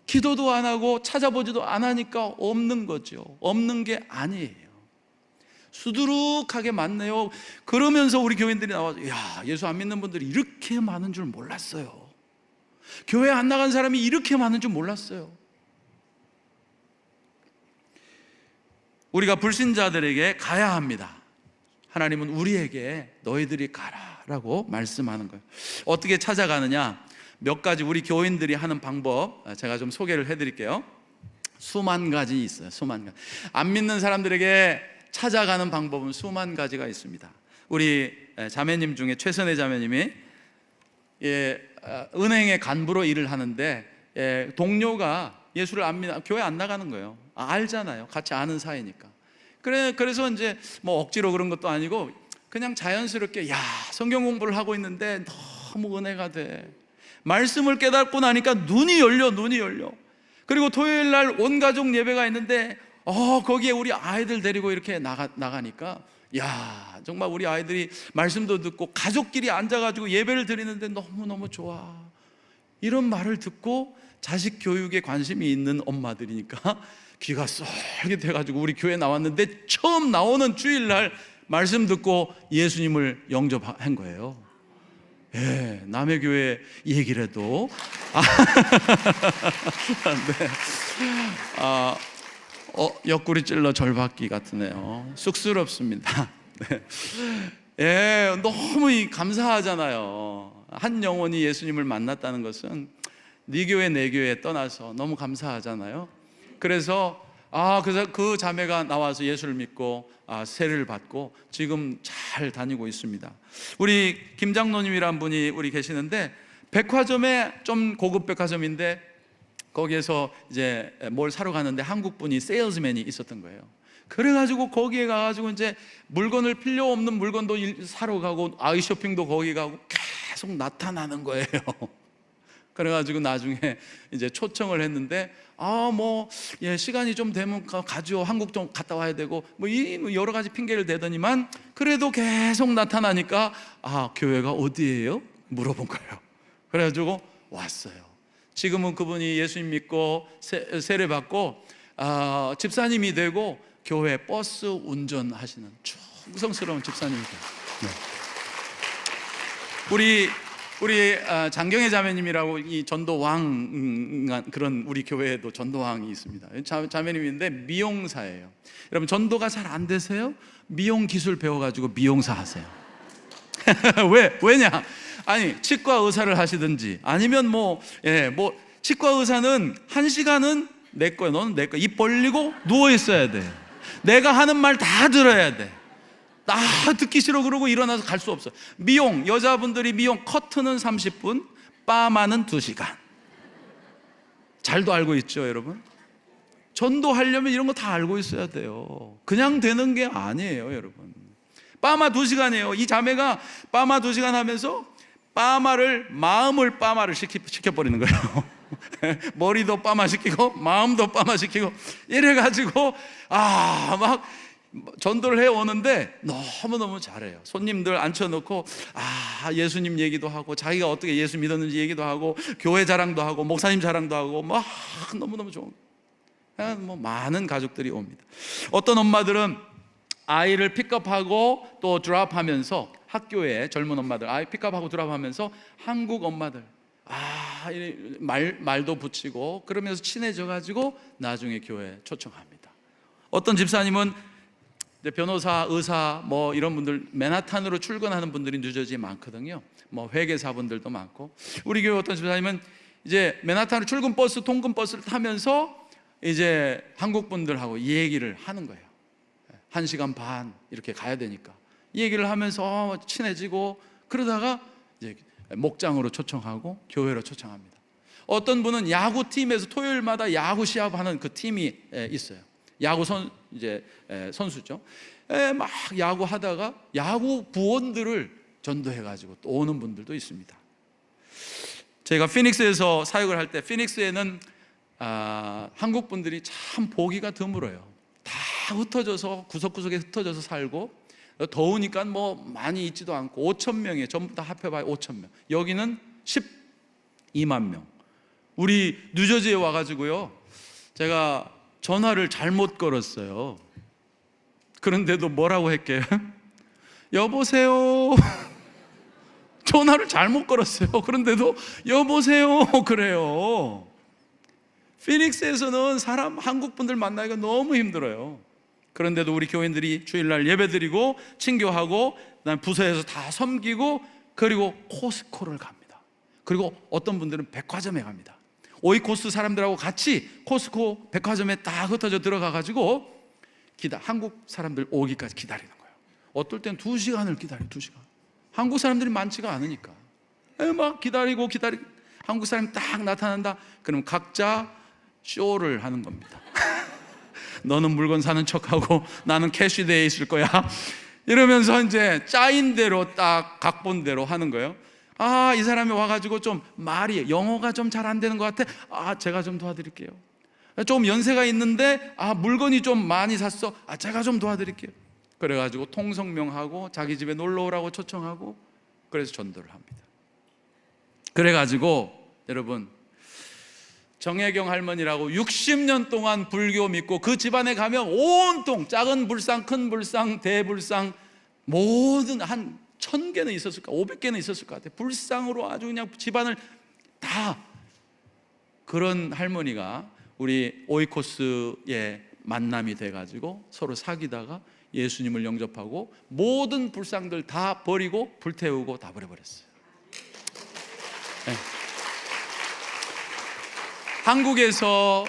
기도도 안 하고 찾아보지도 안 하니까 없는 거죠. 없는 게 아니에요. 수두룩하게 많네요. 그러면서 우리 교인들이 나와서 예수 안 믿는 분들이 이렇게 많은 줄 몰랐어요. 교회 안 나간 사람이 이렇게 많은 줄 몰랐어요. 우리가 불신자들에게 가야 합니다. 하나님은 우리에게 너희들이 가라라고 말씀하는 거예요. 어떻게 찾아가느냐? 몇 가지 우리 교인들이 하는 방법 제가 좀 소개를 해드릴게요. 수만 가지 있어요. 수만 가지. 안 믿는 사람들에게 찾아가는 방법은 수만 가지가 있습니다. 우리 자매님 중에 최선혜 자매님이 은행의 간부로 일을 하는데 동료가 예수를 안 믿어 교회 안 나가는 거예요. 알잖아요. 같이 아는 사이니까. 그래서 이제 뭐 억지로 그런 것도 아니고 그냥 자연스럽게, 야, 성경 공부를 하고 있는데 너무 은혜가 돼. 말씀을 깨닫고 나니까 눈이 열려. 그리고 토요일 날 온 가족 예배가 있는데 거기에 우리 아이들 데리고 이렇게 나가니까, 야, 정말 우리 아이들이 말씀도 듣고 가족끼리 앉아가지고 예배를 드리는데 너무너무 좋아. 이런 말을 듣고 자식 교육에 관심이 있는 엄마들이니까 귀가 쏠깃해가지고 우리 교회 나왔는데 처음 나오는 주일날 말씀 듣고 예수님을 영접한 거예요. 예, 남의 교회 얘기를 해도 옆구리 찔러 절받기 같으네요. 쑥스럽습니다. 네. 예, 너무 감사하잖아요. 한 영혼이 예수님을 만났다는 것은 네 교회 내 교회 떠나서 너무 감사하잖아요. 그래서 그 자매가 나와서 예수를 믿고 세례를 받고 지금 잘 다니고 있습니다. 우리 김장로님이란 분이 우리 계시는데 백화점에, 좀 고급 백화점인데 거기에서 이제 뭘 사러 가는데 한국 분이 세일즈맨이 있었던 거예요. 그래가지고 거기에 가가지고 이제 물건을, 필요 없는 물건도 사러 가고 아이 쇼핑도 거기 가고 계속 나타나는 거예요. 그래가지고 나중에 이제 초청을 했는데 시간이 좀 되면 가죠. 한국 좀 갔다 와야 되고 여러 가지 핑계를 대더니만 그래도 계속 나타나니까 교회가 어디예요? 물어본 거예요. 그래가지고 왔어요. 지금은 그분이 예수님 믿고 세례 받고 집사님이 되고 교회 버스 운전하시는 충성스러운 집사님이 돼요. 네. 우리 장경혜 자매님이라고 이 전도왕, 그런 우리 교회에도 전도왕이 있습니다. 자매님인데 미용사예요. 여러분, 전도가 잘 안 되세요? 미용 기술 배워가지고 미용사 하세요. 왜냐? 아니, 치과 의사를 하시든지 아니면 치과 의사는 1시간은 내 거야, 너는 내 거야. 입 벌리고 누워 있어야 돼. 내가 하는 말 다 들어야 돼. 듣기 싫어 그러고 일어나서 갈 수 없어. 미용, 여자분들이 미용 커트는 30분, 파마는 2시간. 잘도 알고 있죠, 여러분? 전도하려면 이런 거 다 알고 있어야 돼요. 그냥 되는 게 아니에요, 여러분. 파마 2시간이에요. 이 자매가 파마 2시간 하면서 마음을 파마를 시켜버리는 거예요. 머리도 파마 시키고 마음도 파마 시키고 이래가지고 막 전도를 해오는데 너무너무 잘해요. 손님들 앉혀놓고 예수님 얘기도 하고 자기가 어떻게 예수 믿었는지 얘기도 하고 교회 자랑도 하고 목사님 자랑도 하고 막 너무너무 좋은, 많은 가족들이 옵니다. 어떤 엄마들은 아이를 픽업하고 또 드랍하면서, 학교에 젊은 엄마들 아이 픽업하고 드랍하면서 한국 엄마들 말도 붙이고 그러면서 친해져가지고 나중에 교회에 초청합니다. 어떤 집사님은 변호사, 의사 이런 분들, 맨하탄으로 출근하는 분들이 뉴저지에 많거든요. 회계사분들도 많고. 우리 교회 어떤 집사님은 이제 맨하탄으로 출근 버스, 통근 버스를 타면서 이제 한국 분들하고 이 얘기를 하는 거예요. 1시간 반 이렇게 가야 되니까 이 얘기를 하면서 친해지고, 그러다가 이제 목장으로 초청하고 교회로 초청합니다. 어떤 분은 야구팀에서 토요일마다 야구 시합하는 그 팀이 있어요. 야구 선수죠. 막 야구 하다가 야구 부원들을 전도해가지고 또 오는 분들도 있습니다. 제가 피닉스에서 사역을 할 때, 피닉스에는 한국 분들이 참 보기가 드물어요. 다 흩어져서 구석구석에 흩어져서 살고, 더우니까 많이 있지도 않고 5,000명에 전부 다 합해봐야 5,000명. 여기는 12만 명. 우리 뉴저지에 와가지고요, 제가 전화를 잘못 걸었어요. 그런데도 뭐라고 할게요? 여보세요. 전화를 잘못 걸었어요. 그런데도 여보세요 그래요. 피닉스에서는 한국 분들 만나기가 너무 힘들어요. 그런데도 우리 교인들이 주일날 예배드리고 친교하고 부서에서 다 섬기고, 그리고 코스코를 갑니다. 그리고 어떤 분들은 백화점에 갑니다. 오이코스 사람들하고 같이 코스코 백화점에 딱 흩어져 들어가가지고 한국 사람들 오기까지 기다리는 거예요. 어떨 땐 2시간을 기다려요. 2시간. 한국 사람들이 많지가 않으니까 막 기다리고 한국 사람이 딱 나타난다. 그럼 각자 쇼를 하는 겁니다. 너는 물건 사는 척하고 나는 캐시대에 있을 거야. 이러면서 이제 짜인 대로 딱 각본대로 하는 거예요. 이 사람이 와가지고 좀 말이 영어가 좀 잘 안 되는 것 같아. 제가 좀 도와드릴게요. 좀 연세가 있는데 물건이 좀 많이 샀어. 제가 좀 도와드릴게요. 그래가지고 통성명하고 자기 집에 놀러 오라고 초청하고 그래서 전도를 합니다. 그래가지고 여러분, 정혜경 할머니라고 60년 동안 불교 믿고 그 집안에 가면 온통 작은 불상, 큰 불상, 대불상 모든 한 1000개는 있었을까, 500개는 있었을 것 같아요. 불상으로 아주 그냥 집안을 다. 그런 할머니가 우리 오이코스의 만남이 돼가지고 서로 사귀다가 예수님을 영접하고 모든 불상들 다 버리고 불태우고 다 버려버렸어요. 네. 한국에서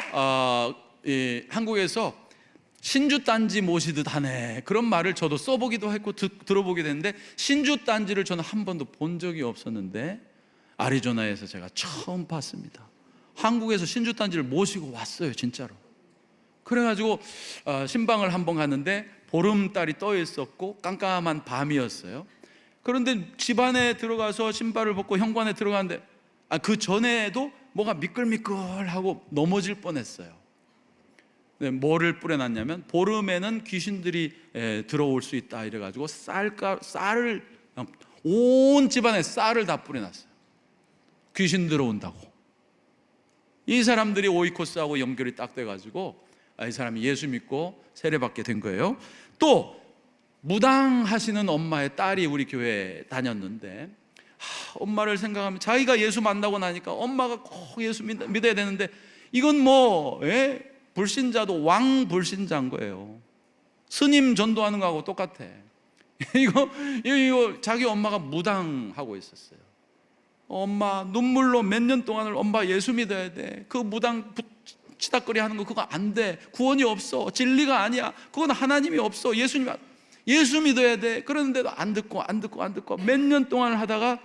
신주단지 모시듯 하네, 그런 말을 저도 써보기도 했고 들어보게 됐는데, 신주단지를 저는 한 번도 본 적이 없었는데 아리조나에서 제가 처음 봤습니다. 한국에서 신주단지를 모시고 왔어요, 진짜로. 그래가지고 신방을 한번 갔는데 보름달이 떠 있었고 깜깜한 밤이었어요. 그런데 집안에 들어가서 신발을 벗고 현관에 들어가는데 그 전에도 뭐가 미끌미끌하고 넘어질 뻔했어요. 뭐를 뿌려놨냐면 보름에는 귀신들이 들어올 수 있다 이래가지고 쌀을 온 집안에 쌀을 다 뿌려놨어요. 귀신 들어온다고. 이 사람들이 오이코스하고 연결이 딱 돼가지고 이 사람이 예수 믿고 세례받게 된 거예요. 또 무당하시는 엄마의 딸이 우리 교회에 다녔는데 엄마를 생각하면 자기가 예수 만나고 나니까 엄마가 꼭 예수 믿어야 되는데 이건 불신자도 왕불신자인 거예요. 스님 전도하는 거하고 똑같아. 이거 자기 엄마가 무당하고 있었어요. 엄마 눈물로 몇 년 동안을 엄마 예수 믿어야 돼. 그 무당 치닥거리 하는 거 그거 안 돼. 구원이 없어. 진리가 아니야. 그건 하나님이 없어. 예수 믿어야 돼. 그러는데도 안 듣고 몇 년 동안 하다가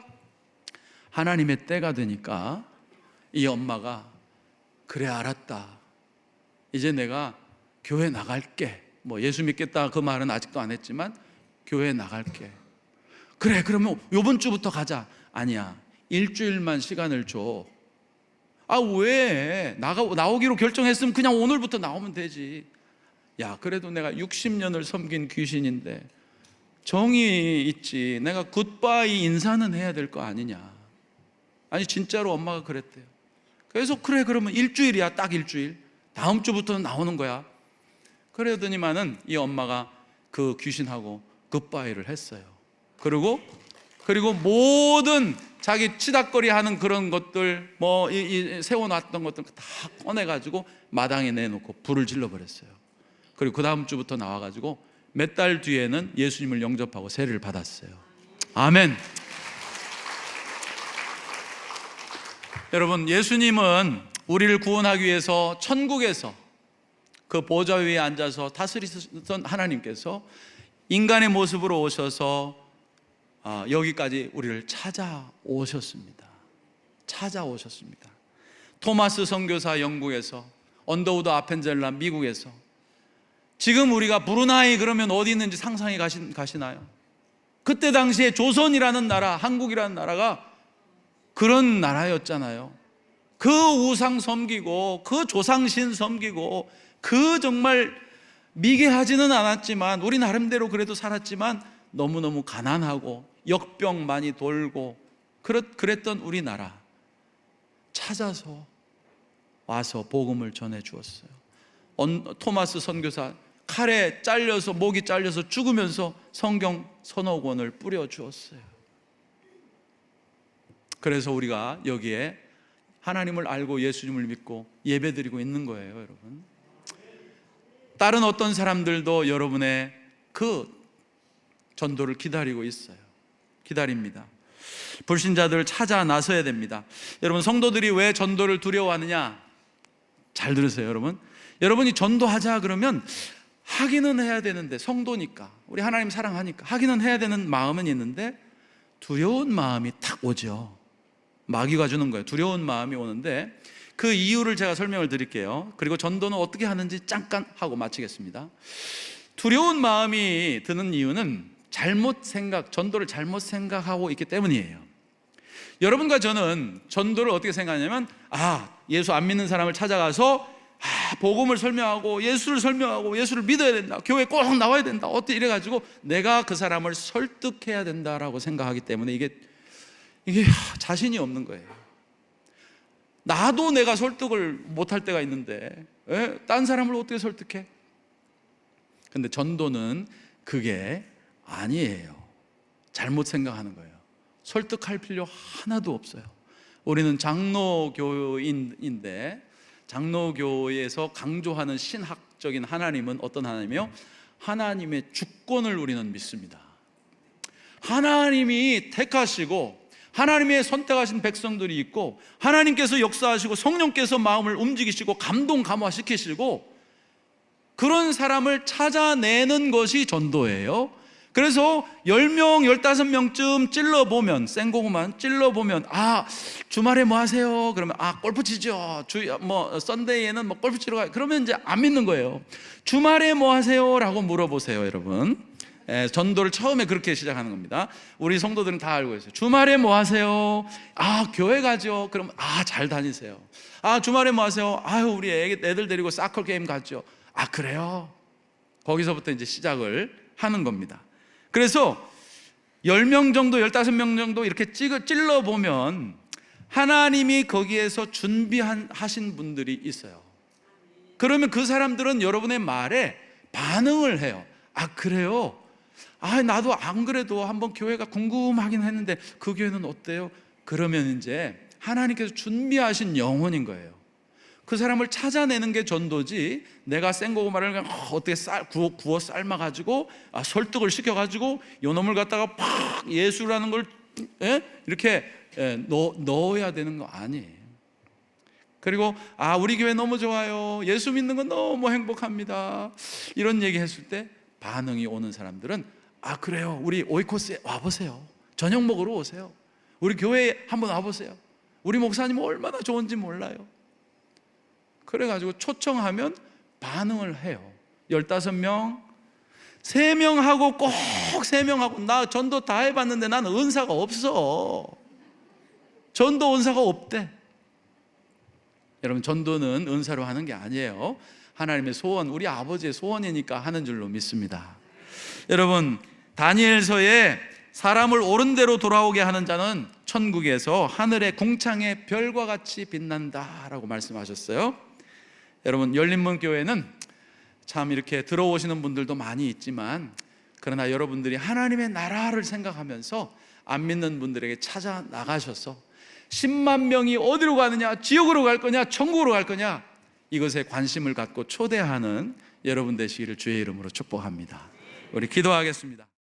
하나님의 때가 되니까 이 엄마가 그래 알았다. 이제 내가 교회 나갈게. 예수 믿겠다 그 말은 아직도 안 했지만 교회 나갈게. 그래 그러면 요번 주부터 가자. 아니야. 일주일만 시간을 줘. 왜? 나오기로 결정했으면 그냥 오늘부터 나오면 되지. 야, 그래도 내가 60년을 섬긴 귀신인데 정이 있지. 내가 굿바이 인사는 해야 될 거 아니냐. 아니 진짜로 엄마가 그랬대요. 그래서 그래 그러면 일주일이야. 딱 일주일. 다음 주부터는 나오는 거야. 그러더니만은 이 엄마가 그 귀신하고 굿바이를 했어요. 그리고 모든 자기 치닥거리 하는 그런 것들 세워놨던 것들 다 꺼내가지고 마당에 내놓고 불을 질러버렸어요. 그리고 그 다음 주부터 나와가지고 몇 달 뒤에는 예수님을 영접하고 세례를 받았어요. 아멘. 여러분, 예수님은 우리를 구원하기 위해서 천국에서 그 보좌 위에 앉아서 다스리셨던 하나님께서 인간의 모습으로 오셔서 여기까지 우리를 찾아오셨습니다. 토마스 선교사 영국에서, 언더우드 아펜젤라 미국에서, 지금 우리가 브루나이 그러면 어디 있는지 상상이 가시나요? 그때 당시에 조선이라는 나라, 한국이라는 나라가 그런 나라였잖아요. 그 우상 섬기고 그 조상신 섬기고 그 정말 미개하지는 않았지만 우리 나름대로 그래도 살았지만 너무너무 가난하고 역병 많이 돌고 그랬던 우리나라 찾아서 와서 복음을 전해 주었어요. 토마스 선교사 칼에 잘려서 목이 잘려서 죽으면서 성경 서너 권을 뿌려 주었어요. 그래서 우리가 여기에 하나님을 알고 예수님을 믿고 예배드리고 있는 거예요, 여러분. 다른 어떤 사람들도 여러분의 그 전도를 기다리고 있어요. 기다립니다. 불신자들을 찾아 나서야 됩니다. 여러분, 성도들이 왜 전도를 두려워하느냐? 잘 들으세요, 여러분. 여러분이 전도하자 그러면 하기는 해야 되는데, 성도니까, 우리 하나님 사랑하니까 하기는 해야 되는 마음은 있는데 두려운 마음이 탁 오죠. 마귀가 주는 거예요. 두려운 마음이 오는데 그 이유를 제가 설명을 드릴게요. 그리고 전도는 어떻게 하는지 잠깐 하고 마치겠습니다. 두려운 마음이 드는 이유는 전도를 잘못 생각하고 있기 때문이에요. 여러분과 저는 전도를 어떻게 생각하냐면, 예수 안 믿는 사람을 찾아가서 복음을 설명하고 예수를 설명하고 예수를 믿어야 된다, 교회 꼭 나와야 된다, 어때 이래가지고 내가 그 사람을 설득해야 된다라고 생각하기 때문에 이게 자신이 없는 거예요. 나도 내가 설득을 못할 때가 있는데 딴 사람을 어떻게 설득해? 근데 전도는 그게 아니에요. 잘못 생각하는 거예요. 설득할 필요 하나도 없어요. 우리는 장로교인인데 장로교에서 강조하는 신학적인 하나님은 어떤 하나님이요? 하나님의 주권을 우리는 믿습니다. 하나님이 택하시고 하나님의 선택하신 백성들이 있고 하나님께서 역사하시고 성령께서 마음을 움직이시고 감동 감화시키시고 그런 사람을 찾아내는 것이 전도예요. 그래서 10명, 15명쯤 찔러보면, 생고구만 찔러보면, 주말에 뭐 하세요? 그러면 골프 치죠. 썬데이에는 골프 치러 가요. 그러면 이제 안 믿는 거예요. 주말에 뭐 하세요? 라고 물어보세요, 여러분. 전도를 처음에 그렇게 시작하는 겁니다. 우리 성도들은 다 알고 있어요. 주말에 뭐 하세요? 교회 가죠. 그럼 잘 다니세요. 주말에 뭐 하세요? 우리 애들 데리고 사커 게임 갔죠. 그래요? 거기서부터 이제 시작을 하는 겁니다. 그래서 10명 정도, 15명 정도 이렇게 찔러보면 하나님이 거기에서 준비하신 분들이 있어요. 그러면 그 사람들은 여러분의 말에 반응을 해요. 그래요? 나도 안 그래도 한번 교회가 궁금하긴 했는데 그 교회는 어때요? 그러면 이제 하나님께서 준비하신 영혼인 거예요. 그 사람을 찾아내는 게 전도지, 내가 생고구마를 그냥 어떻게 구워 삶아가지고 설득을 시켜가지고 요놈을 갖다가 팍 예수라는 걸 이렇게 넣어야 되는 거 아니에요. 그리고 우리 교회 너무 좋아요, 예수 믿는 건 너무 행복합니다, 이런 얘기 했을 때 반응이 오는 사람들은 그래요, 우리 오이코스에 와보세요, 저녁 먹으러 오세요, 우리 교회에 한번 와보세요, 우리 목사님 얼마나 좋은지 몰라요. 그래가지고 초청하면 반응을 해요. 15명, 3명하고 꼭 3명하고, 나 전도 다 해봤는데 나는 은사가 없어, 전도 은사가 없대. 여러분, 전도는 은사로 하는 게 아니에요. 하나님의 소원, 우리 아버지의 소원이니까 하는 줄로 믿습니다. 여러분, 다니엘서에 사람을 옳은 대로 돌아오게 하는 자는 천국에서 하늘의 궁창의 별과 같이 빛난다라고 말씀하셨어요. 여러분, 열린문교회는 참 이렇게 들어오시는 분들도 많이 있지만, 그러나 여러분들이 하나님의 나라를 생각하면서 안 믿는 분들에게 찾아 나가셔서 10만 명이 어디로 가느냐, 지옥으로 갈 거냐, 천국으로 갈 거냐, 이것에 관심을 갖고 초대하는 여러분 되시기를 주의 이름으로 축복합니다. 우리 기도하겠습니다.